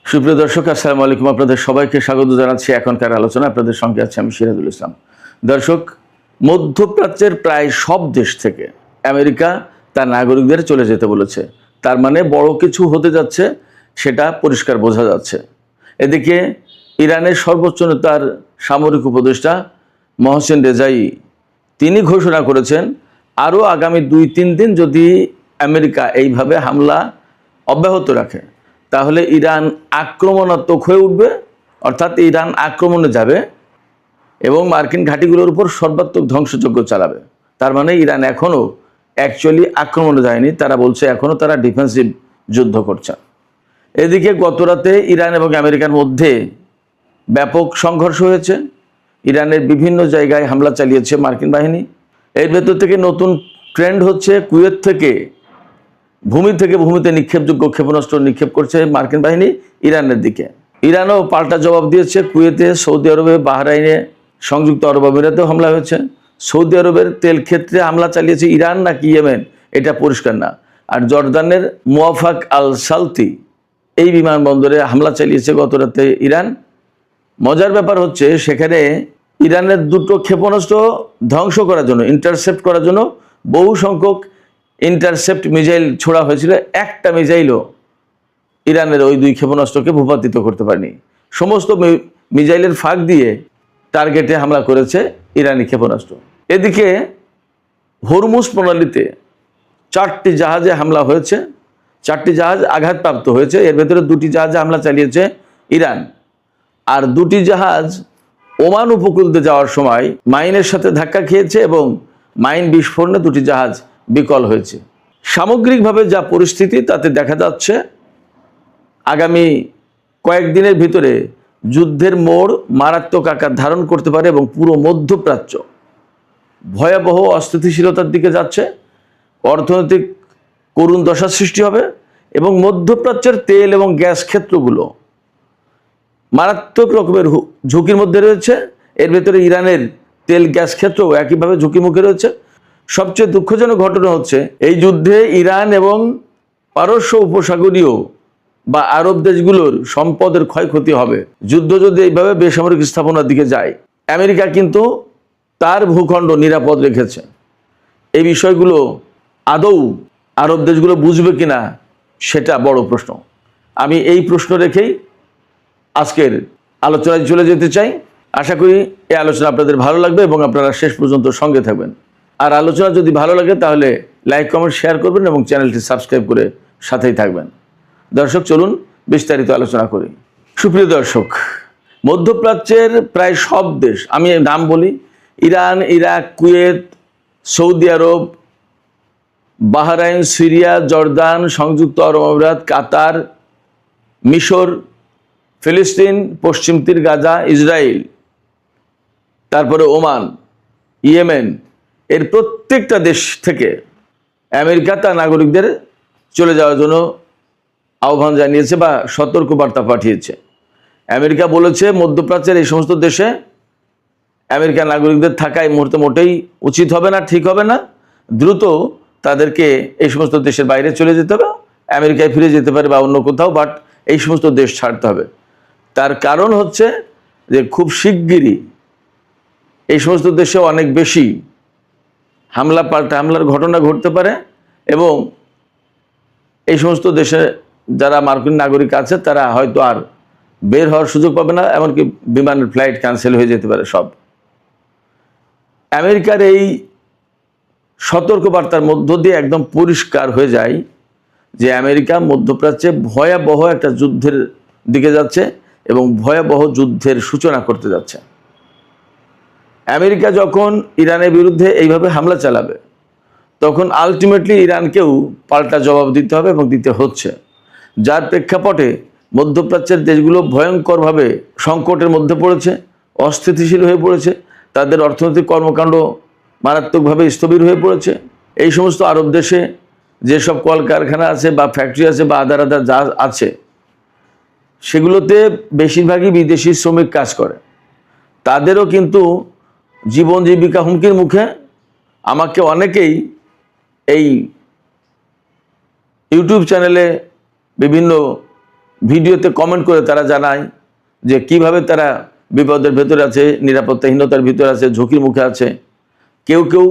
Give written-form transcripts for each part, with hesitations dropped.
সুপ্রিয় দর্শক, আসসালামু আলাইকুম। আপনাদের সবাইকে স্বাগত জানাচ্ছি এখনকার আলোচনা। আপনাদের সঙ্গে আছে আমি সিরাজুল ইসলাম। দর্শক, মধ্যপ্রাচ্যের প্রায় সব দেশ থেকে আমেরিকা তার নাগরিকদের চলে যেতে বলেছে। তার মানে বড় কিছু হতে যাচ্ছে, সেটা পরিষ্কার বোঝা যাচ্ছে। এদিকে ইরানের সর্বোচ্চ নেতার সামরিক উপদেষ্টা মহসেন রেজাই তিনি ঘোষণা করেছেন, আরও আগামী 2-3 দিন যদি আমেরিকা এইভাবে হামলা অব্যাহত রাখে তাহলে ইরান আক্রমণাত্মক হয়ে উঠবে, অর্থাৎ ইরান আক্রমণে যাবে এবং মার্কিন ঘাঁটিগুলোর উপর সর্বাত্মক ধ্বংসযজ্ঞ চালাবে। তার মানে ইরান এখনও অ্যাকচুয়ালি আক্রমণে যায়নি, তারা বলছে এখনও তারা ডিফেন্সিভ যুদ্ধ করছে। এদিকে গতরাতে ইরান এবং আমেরিকার মধ্যে ব্যাপক সংঘর্ষ হয়েছে। ইরানের বিভিন্ন জায়গায় হামলা চালিয়েছে মার্কিন বাহিনী। এর ভেতর থেকে নতুন ট্রেন্ড হচ্ছে কুয়েত থেকে ভূমিতে নিক্ষেপযোগ্য ক্ষেপণাস্ত্র নিক্ষেপ করছে মার্কিন বাহিনী ইরানের দিকে। ইরানও পাল্টা জবাব দিয়েছে। কুয়েতে, সৌদি আরবে, বাহরাইনে, সংযুক্ত আরব আমিরাতেও হামলা হয়েছে। সৌদি আরবের তেল ক্ষেত্রে হামলা চালিয়েছে ইরান নাকি ইয়েমেন এটা পরিষ্কার না। আর জর্দানের মুওয়াফাক আল সালতি এই বিমানবন্দরে হামলা চালিয়েছে গতরাতে ইরান। মজার ব্যাপার হচ্ছে, সেখানে ইরানের দুটো ক্ষেপণাস্ত্র ধ্বংস করার জন্য, ইন্টারসেপ্ট করার জন্য বহু সংখ্যক ইন্টারসেপ্ট মিসাইল ছোড়া হয়েছিল। একটা মিসাইলও ইরানের ওই দুই ক্ষেপণাস্ত্রকে ভূপাতিত করতে পারেনি। সমস্ত মিসাইলের ফাঁক দিয়ে টার্গেটে হামলা করেছে ইরানি ক্ষেপণাস্ত্র। এদিকে হরমুজ প্রণালীতে 4টি জাহাজে হামলা হয়েছে, 4টি জাহাজ আঘাতপ্রাপ্ত হয়েছে। এর ভেতরে 2টি জাহাজে হামলা চালিয়েছে ইরান, আর 2টি জাহাজ ওমান উপকূলতে যাওয়ার সময় মাইনের সাথে ধাক্কা খেয়েছে এবং মাইন বিস্ফোরণে 2টি জাহাজ বিকল হয়েছে। সামগ্রিকভাবে যা পরিস্থিতি তাতে দেখা যাচ্ছে আগামী কয়েকদিনের ভিতরে যুদ্ধের মোড় মারাত্মক আকার ধারণ করতে পারে এবং পুরো মধ্যপ্রাচ্য ভয়াবহ অস্থিতিশীলতার দিকে যাচ্ছে। অর্থনৈতিক করুণ দশা সৃষ্টি হবে এবং মধ্যপ্রাচ্যের তেল এবং গ্যাস ক্ষেত্রগুলো মারাত্মক রকমের ঝুঁকির মধ্যে রয়েছে। এর ভেতরে ইরানের তেল গ্যাস ক্ষেত্রও একইভাবে ঝুঁকি মুখে রয়েছে। সবচেয়ে দুঃখজনক ঘটনা হচ্ছে, এই যুদ্ধে ইরান এবং পারস্য উপসাগরীয় বা আরব দেশগুলোর সম্পদের ক্ষয়ক্ষতি হবে। যুদ্ধ যদি এইভাবে বেসামরিক স্থাপনার দিকে যায়, আমেরিকা কিন্তু তার ভূখণ্ড নিরাপদ রেখেছে। এই বিষয়গুলো আদৌ আরব দেশগুলো বুঝবে কিনা সেটা বড় প্রশ্ন। আমি এই প্রশ্ন রেখেই আজকের আলোচনায় চলে যেতে চাই। আশা করি এই আলোচনা আপনাদের ভালো লাগবে এবং আপনারা শেষ পর্যন্ত সঙ্গে থাকবেন। আর আলোচনা যদি ভালো লাগে তাহলে লাইক, কমেন্ট, শেয়ার করবেন এবং চ্যানেলটি সাবস্ক্রাইব করে সাথেই থাকবেন। দর্শক, চলুন বিস্তারিত আলোচনা করি। সুপ্রিয় দর্শক, মধ্যপ্রাচ্যের প্রায় সব দেশ, আমি নাম বলি: ইরান, ইরাক, কুয়েত, সৌদি আরব, বাহরাইন, সিরিয়া, জর্দান, সংযুক্ত আরব আমিরাত, কাতার, মিশর, ফিলিস্তিন, পশ্চিম তীর, গাজা, ইসরায়েল, তারপরে ওমান, ইয়েমেন, এর প্রত্যেকটা দেশ থেকে আমেরিকা তার নাগরিকদের চলে যাওয়ার জন্য আহ্বান জানিয়েছে বা সতর্কবার্তা পাঠিয়েছে। আমেরিকা বলেছে মধ্যপ্রাচ্যের এই সমস্ত দেশে আমেরিকার নাগরিকদের থাকা এই মুহূর্তে মোটেই উচিত হবে না, ঠিক হবে না। দ্রুত তাদেরকে এই সমস্ত দেশের বাইরে চলে যেতে হবে, আমেরিকায় ফিরে যেতে পারে বা অন্য কোথাও, বাট এই সমস্ত দেশ ছাড়তে হবে। তার কারণ হচ্ছে যে খুব শিগগিরই এই সমস্ত দেশে অনেক বেশি পাল্টা হামলার ঘটনা ঘটতে পারে এবং এই সমস্ত দেশে যারা মার্কিন নাগরিক আছে তারা হয়তো আর বের হওয়ার সুযোগ পাবে না, এমনকি বিমানের ফ্লাইট ক্যান্সেল হয়ে যেতে পারে সব। আমেরিকার এই সতর্কবার্তার মধ্য দিয়ে একদম পরিষ্কার হয়ে যায় যে আমেরিকা মধ্যপ্রাচ্যে ভয়াবহ একটা যুদ্ধের দিকে যাচ্ছে এবং ভয়াবহ যুদ্ধের সূচনা করতে যাচ্ছে। আমেরিকা যখন ইরানের বিরুদ্ধে এইভাবে হামলা চালাবে তখন আলটিমেটলি ইরানকেও পাল্টা জবাব দিতে হবে এবং দিতে হচ্ছে, যার প্রেক্ষাপটে মধ্যপ্রাচ্যের দেশগুলো ভয়ঙ্করভাবে সংকটের মধ্যে পড়েছে, অস্থিতিশীল হয়ে পড়েছে, তাদের অর্থনৈতিক কর্মকাণ্ড মারাত্মকভাবে স্থবির হয়ে পড়েছে। এই সমস্ত আরব দেশে যেসব কলকারখানা আছে বা ফ্যাক্টরি আছে বা আদার যা আছে সেগুলোতে বেশিরভাগই বিদেশি শ্রমিক কাজ করে। তাদেরও কিন্তু জীবন জীবিকা হুমকির মুখে। আমাকে অনেকেই এই ইউটিউব চ্যানেলে বিভিন্ন ভিডিওতে কমেন্ট করে তারা জানায় যে কিভাবে তারা বিপদের ভেতরে আছে, নিরাপত্তাহীনতার ভিতরে আছে, ঝুঁকির মুখে আছে। কেউ কেউ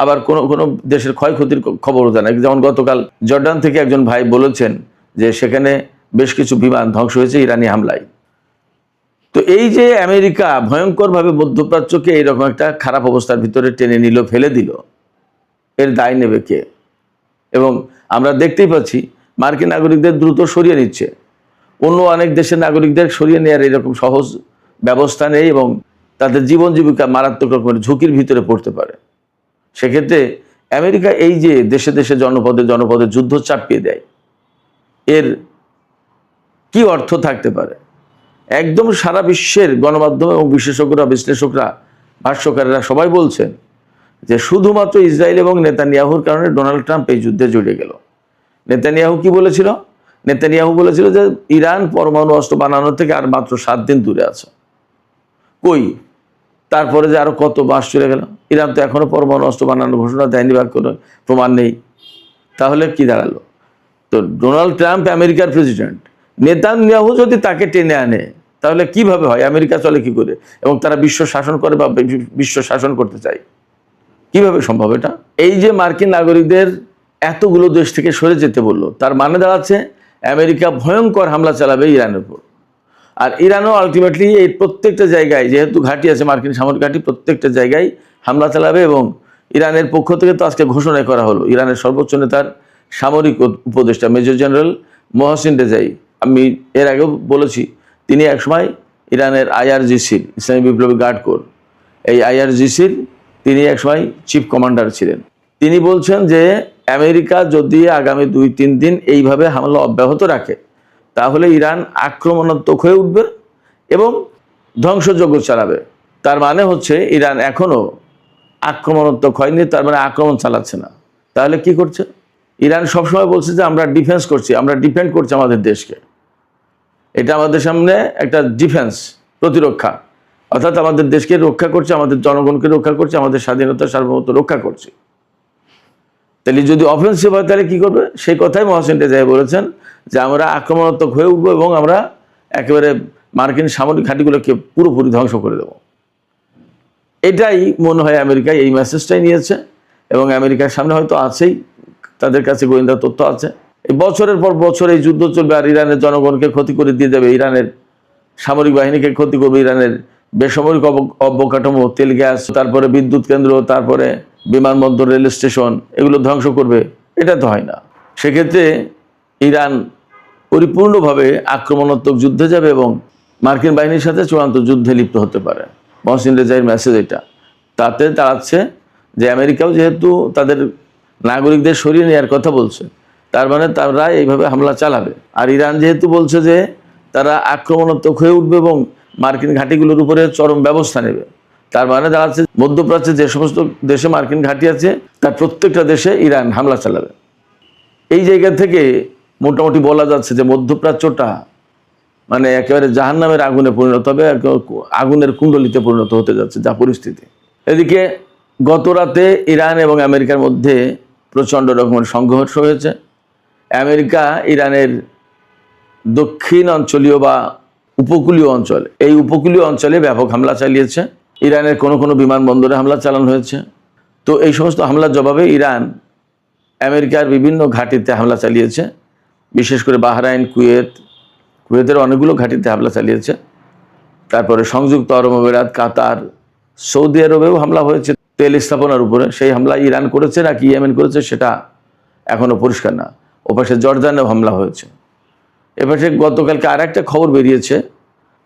আবার কোনো কোনো দেশের ক্ষয়ক্ষতির খবরও জানায়। যেমন গতকাল জর্ডান থেকে একজন ভাই বলেছেন যে সেখানে বেশ কিছু বিমান ধ্বংস হয়েছে ইরানি হামলায়। তো এই যে আমেরিকা ভয়ঙ্করভাবে মধ্যপ্রাচ্যকে এইরকম একটা খারাপ অবস্থার ভিতরে টেনে নিল, ফেলে দিল, এর দায় নেবে কে? এবং আমরা দেখতেই পাচ্ছি মার্কিন নাগরিকদের দ্রুত সরিয়ে নিচ্ছে। অন্য অনেক দেশের নাগরিকদের সরিয়ে নেওয়ার এরকম সহজ ব্যবস্থা নেই এবং তাদের জীবন জীবিকা মারাত্মক রকমের ঝুঁকির ভিতরে পড়তে পারে। সেক্ষেত্রে আমেরিকা এই যে দেশে দেশে জনপদে জনপদে যুদ্ধ চাপিয়ে দেয়, এর কি অর্থ থাকতে পারে? একদম সারা বিশ্বের গণমাধ্যম এবং বিশেষজ্ঞরা, বিশ্লেষকরা, ভাষ্যকারেরা সবাই বলছেন যে শুধুমাত্র ইসরায়েল এবং নেতানিয়াহুর কারণে ডোনাল্ড ট্রাম্প এই যুদ্ধে জড়িয়ে গেল। নেতানিয়াহু কি বলেছিল? নেতানিয়াহু বলেছিল যে ইরান পরমাণু অস্ত্র বানানোর থেকে আর মাত্র 7 দিন দূরে আছে। কই? তারপরে যে আরো কত মাস চলে গেল, ইরান তো এখনো পরমাণু অস্ত্র বানানোর ঘোষণা দেয়নি বা কোনো প্রমাণ নেই। তাহলে কি দাঁড়ালো? তো ডোনাল্ড ট্রাম্প আমেরিকার প্রেসিডেন্ট, নেতানিয়াহু যদি তাকে টেনে আনে তাহলে কিভাবে হয়? আমেরিকা চলে কি করে? এবং তারা বিশ্ব শাসন করে বা বিশ্ব শাসন করতে চায়, কিভাবে সম্ভব এটা? এই যে মার্কিন নাগরিকদের এতগুলো দেশ থেকে সরে যেতে বললো, তার মানে দাঁড়াচ্ছে আমেরিকা ভয়ঙ্কর হামলা চালাবে ইরানের উপর। আর ইরানও আলটিমেটলি এই প্রত্যেকটা জায়গায়, যেহেতু ঘাঁটি আছে মার্কিন সামরিক ঘাঁটি, প্রত্যেকটা জায়গায় হামলা চালাবে। এবং ইরানের পক্ষ থেকে তো আজকে ঘোষণা করা হলো, ইরানের সর্বোচ্চ নেতার সামরিক উপদেষ্টা মেজর জেনারেল মোহসিন রেজাই, আমি এর আগেও বলেছি, তিনি একসময় ইরানের IRGC-র, ইসলামী বিপ্লবী গার্ড কোর, এই IRGC-র তিনি একসময় চিফ কমান্ডার ছিলেন। তিনি বলছেন যে আমেরিকা যদি আগামী 2-3 দিন এইভাবে হামলা অব্যাহত রাখে তাহলে ইরান আক্রমণাত্মক হয়ে উঠবে এবং ধ্বংসযজ্ঞ চালাবে। তার মানে হচ্ছে ইরান এখনও আক্রমণাত্মক হয়নি, তার মানে আক্রমণ চালাচ্ছে না। তাহলে কি করছে? ইরান সবসময় বলছে যে আমরা ডিফেন্স করছি, আমরা ডিফেন্ড করছি আমাদের দেশকে, এটা আমাদের সামনে একটা ডিফেন্স, প্রতিরক্ষা, অর্থাৎ আমাদের দেশকে রক্ষা করছে, আমাদের জনগণকে রক্ষা করছে, আমাদের স্বাধীনতা সার্বভৌমত্ব রক্ষা করছে। তাহলে যদি অফেন্সিভ হয় তাহলে কি করবে? সেই কথাই মোহসিন রেজাই বলেছেন যে আমরা আক্রমণাত্মক হয়ে উঠবো এবং আমরা একেবারে মার্কিন সামরিক ঘাঁটিগুলোকে পুরোপুরি ধ্বংস করে দেব। এটাই মনে হয় আমেরিকা এই মেসেজটাই নিয়েছে এবং আমেরিকার সামনে হয়তো আছেই, তাদের কাছে গোয়েন্দা তথ্য আছে। এই বছরের পর বছর এই যুদ্ধ চলবে আর ইরানের জনগণকে ক্ষতি করে দিয়ে যাবে, ইরানের সামরিক বাহিনীকে ক্ষতি করবে, ইরানের বেসামরিক অবকাঠামো, তেল গ্যাস, তারপরে বিদ্যুৎ কেন্দ্র, তারপরে বিমানবন্দর, রেল স্টেশন, এগুলো ধ্বংস করবে। এটা তো হয় না। সেক্ষেত্রে ইরান পরিপূর্ণভাবে আক্রমণাত্মক যুদ্ধে যাবে এবং মার্কিন বাহিনীর সাথে চূড়ান্ত যুদ্ধে লিপ্ত হতে পারে। মোহসিন রেজাইয়ের মেসেজ এটা। তাতে দাঁড়াচ্ছে যে আমেরিকাও যেহেতু তাদের নাগরিকদের সরিয়ে নেওয়ার কথা বলছে, তার মানে তারা এইভাবে হামলা চালাবে। আর ইরান যেহেতু বলছে যে তারা আক্রমণাত্মক হয়ে উঠবে এবং মার্কিন ঘাঁটিগুলোর উপরে চরম ব্যবস্থা নেবে, তার মানে দাঁড়াচ্ছে মধ্যপ্রাচ্যে যে সমস্ত দেশে মার্কিন ঘাঁটি আছে তার প্রত্যেকটা দেশে ইরান হামলা চালাবে। এই জায়গা থেকে মোটামুটি বলা যাচ্ছে যে মধ্যপ্রাচ্যটা মানে একেবারে জাহান্নামের আগুনে পরিণত হবে, আগুনের কুণ্ডলিতে পরিণত হতে যাচ্ছে যা পরিস্থিতি। এদিকে গত রাতে ইরান এবং আমেরিকার মধ্যে প্রচণ্ড রকমের সংঘর্ষ হয়েছে। আমেরিকা ইরানের দক্ষিণ অঞ্চলীয় বা উপকূলীয় অঞ্চলে, এই উপকূলীয় অঞ্চলে ব্যাপক হামলা চালিয়েছে। ইরানের কোনো কোনো বিমানবন্দরে হামলা চালানো হয়েছে। তো এই সমস্ত হামলার জবাবে ইরান আমেরিকার বিভিন্ন ঘাঁটিতে হামলা চালিয়েছে, বিশেষ করে বাহরাইন, কুয়েতের অনেকগুলো ঘাঁটিতে হামলা চালিয়েছে। তারপরে সংযুক্ত আরব আমিরাত, কাতার, সৌদি আরবেও হামলা হয়েছে তেল স্থাপনার উপরে। সেই হামলা ইরান করেছে নাকি ইয়েমেন করেছে সেটা এখনও পরিষ্কার না। ওপাশে জর্দানেও হামলা হয়েছে। এপাশে গতকালকে আর একটা খবর বেরিয়েছে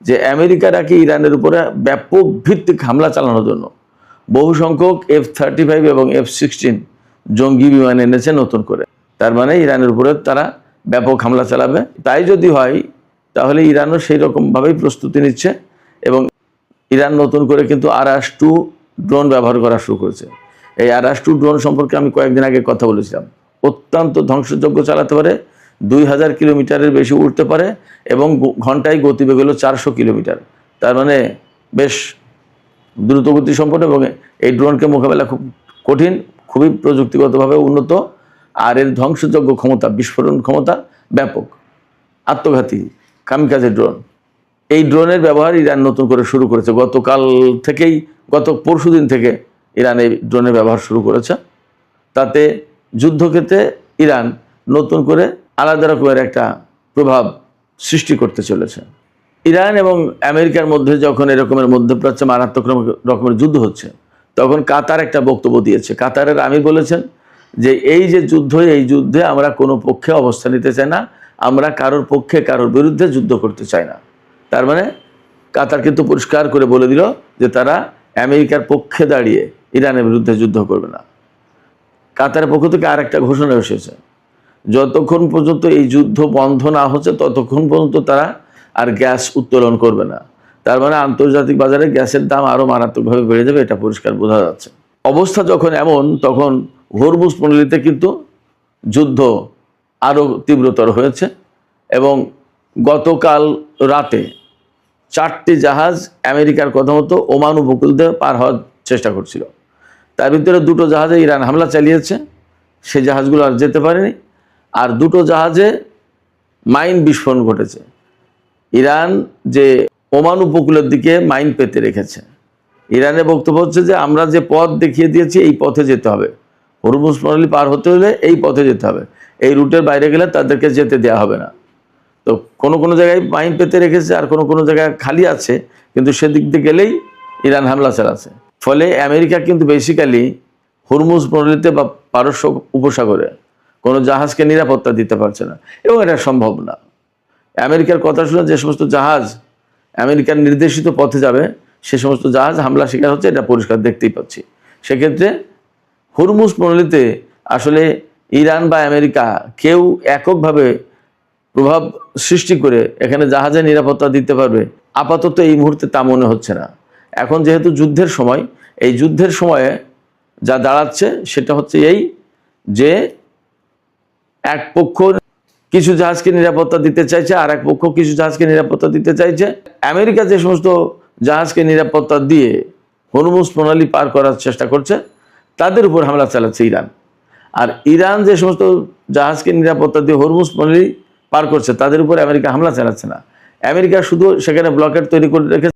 যে আমেরিকা নাকি ইরানের উপরে ব্যাপক ভিত্তিক হামলা চালানোর জন্য বহু সংখ্যক F-35 এবং F-16 জঙ্গি বিমান এনেছে নতুন করে। তার মানে ইরানের উপরে তারা ব্যাপক হামলা চালাবে। তাই যদি হয় তাহলে ইরানও সেই রকমভাবেই প্রস্তুতি নিচ্ছে এবং ইরান নতুন করে কিন্তু Aras-2 ড্রোন ব্যবহার করা শুরু করেছে। এই Aras-2 ড্রোন সম্পর্কে আমি কয়েকদিন আগে কথা বলেছিলাম। অত্যন্ত ধ্বংসযজ্ঞ চালাতে পারে, 2000 কিলোমিটারের বেশি উঠতে পারে এবং ঘন্টায় গতিবেগ হলো 400 কিলোমিটার। তার মানে বেশ দ্রুতগতি সম্পন্ন এবং এই ড্রোনকে মোকাবেলা খুব কঠিন, খুবই প্রযুক্তিগতভাবে উন্নত। আর এর ধ্বংসযজ্ঞ ক্ষমতা, বিস্ফোরণ ক্ষমতা ব্যাপক, আত্মঘাতী। কামিকাজে ড্রোন, এই ড্রোনের ব্যবহার ইরান নতুন করে শুরু করেছে। গত পরশুদিন থেকে ইরান এই ড্রোনের ব্যবহার শুরু করেছে। তাতে যুদ্ধক্ষেত্রে ইরান নতুন করে আলাদা রকমের একটা প্রভাব সৃষ্টি করতে চলেছে। ইরান এবং আমেরিকার মধ্যে যখন এরকমের মধ্যপ্রাচ্যে মারাত্মক রকমের যুদ্ধ হচ্ছে, তখন কাতার একটা বক্তব্য দিয়েছে। কাতারের আমির বলেছেন যে এই যে যুদ্ধ, এই যুদ্ধে আমরা কোনো পক্ষে অবস্থান নিতে চাই না, আমরা কারোর পক্ষে কারোর বিরুদ্ধে যুদ্ধ করতে চাই না। তার মানে কাতার কিন্তু পরিষ্কার করে বলে দিল যে তারা আমেরিকার পক্ষে দাঁড়িয়ে ইরানের বিরুদ্ধে যুদ্ধ করবে না। কাতারের পক্ষ থেকে আরেকটা ঘোষণা এসেছে, যতক্ষণ পর্যন্ত এই যুদ্ধ বন্ধ না হচ্ছে ততক্ষণ পর্যন্ত তারা আর গ্যাস উত্তোলন করবে না। তার মানে আন্তর্জাতিক বাজারে গ্যাসের দাম আরও মারাত্মকভাবে বেড়ে যাবে, এটা পরিষ্কার বোঝা যাচ্ছে। অবস্থা যখন এমন, তখন হরমুজ প্রণালীতে কিন্তু যুদ্ধ আরও তীব্রতর হয়েছে এবং গতকাল রাতে 4টি জাহাজ আমেরিকার কথা মতো ওমান উপকূল দিয়ে পার হওয়ার চেষ্টা করছিল। তার ভিতরে 2টো জাহাজে ইরান হামলা চালিয়েছে, সেই জাহাজগুলো আর যেতে পারেনি। আর 2টো জাহাজে মাইন বিস্ফোরণ ঘটেছে। ইরান যে ওমান উপকূলের দিকে মাইন পেতে রেখেছে। ইরানের বক্তব্য হচ্ছে যে আমরা যে পথ দেখিয়ে দিয়েছি এই পথে যেতে হবে, হরমুজ প্রণালী পার হতে হলে এই পথে যেতে হবে, এই রুটের বাইরে গেলে তাদেরকে যেতে দেওয়া হবে না। তো কোনো কোনো জায়গায় মাইন পেতে রেখেছে, আর কোনো কোনো জায়গায় খালি আছে, কিন্তু সেদিক দিয়ে গেলেই ইরান হামলা চালাচ্ছে। ফলে আমেরিকা কিন্তু বেসিক্যালি হরমুজ প্রণালীতে বা পারস্য উপসাগরে কোনো জাহাজকে নিরাপত্তা দিতে পারছে না, এবং এটা সম্ভব না। আমেরিকার কথা শুনে যে সমস্ত জাহাজ আমেরিকার নির্দেশিত পথে যাবে, সে সমস্ত জাহাজ হামলা শিকার হচ্ছে, এটা পরিষ্কার দেখতেই পাচ্ছি। সেক্ষেত্রে হরমুজ প্রণালীতে আসলে ইরান বা আমেরিকা কেউ এককভাবে প্রভাব সৃষ্টি করে এখানে জাহাজের নিরাপত্তা দিতে পারবে, আপাতত এই মুহূর্তে তা মনে হচ্ছে না। এখন যেহেতু যুদ্ধের সময়, এই যুদ্ধের সময়ে যা দাঁড়াচ্ছে সেটা হচ্ছে এই যে এক পক্ষ কিছু জাহাজকে নিরাপত্তা দিতে চাইছে, আর এক পক্ষ কিছু জাহাজকে নিরাপত্তা দিতে চাইছে। আমেরিকা যে সমস্ত জাহাজকে নিরাপত্তা দিয়ে হরমুজ প্রণালী পার করার চেষ্টা করছে, তাদের উপর হামলা চালাচ্ছে ইরান। আর ইরান যে সমস্ত জাহাজকে নিরাপত্তা দিয়ে হরমুজ প্রণালী পার করছে, তাদের উপর আমেরিকা হামলা চালাচ্ছে না। আমেরিকা শুধু সেখানে ব্লকেট তৈরি করে রেখেছে।